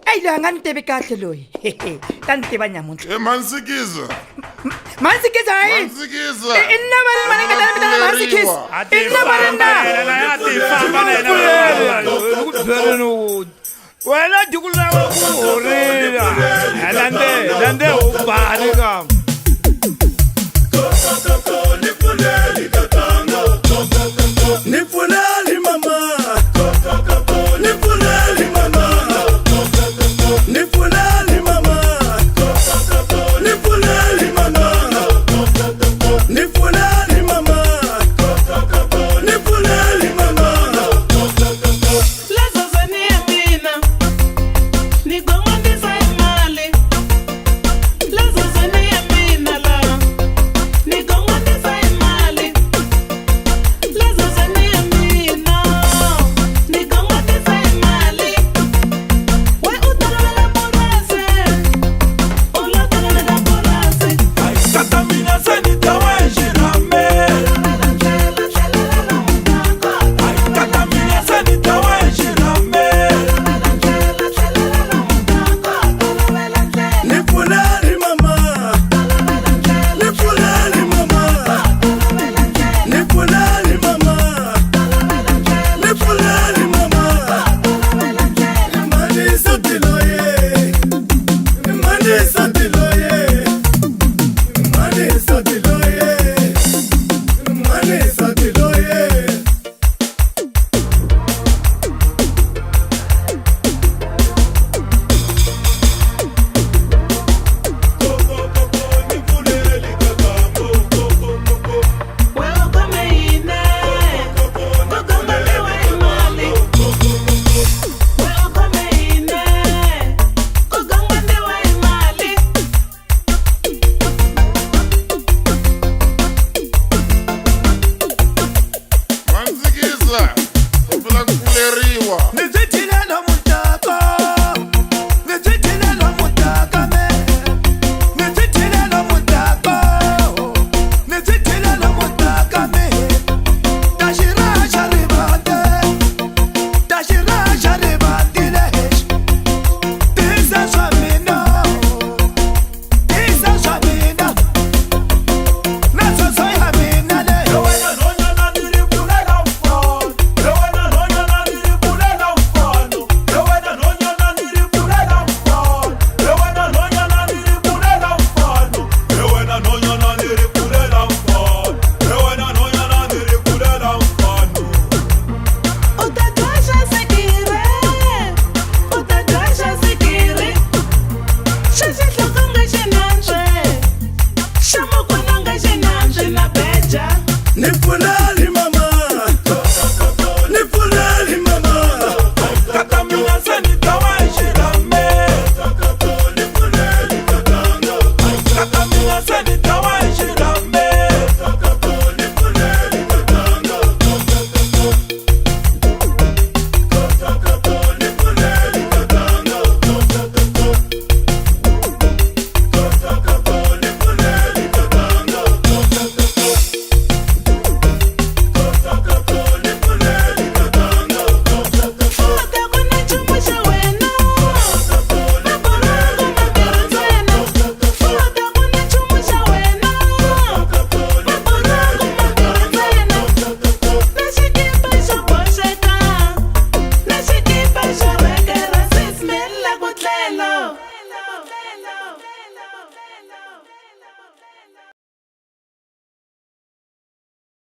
ayilanga ni tivi kahle loyi ta ni tiva nyamuntlha Mansikiza. Mansikiza hayi Mansikiza. i na mali mali nga ta vitana Mansikiza i na mali na wena dikulava ku horila lande ubani kam Nipulali mama, nipulali mama, nipulali mama, nipulali mama, nipulali mama, nipulali mama. Lazo zani ya mina, nigomandisa imali. Lazo zani ya mina la, nigomandisa imali. Lazo zani ya mina, nigomandisa imali. We utalala porase, ulatalala porase. Katamina sanita wajirame, katamina sanita wajirame. Nipulali mama, nipulali mama, nipulali mama, nipulali mama. Mani sotiloye, mani sotiloye, mani sotiloye, mani sotiloye. We ukome ine, kugombelewa imali. We ukome ine, kugombelewa imali. Mansikiza. Kupela kupuleriwa.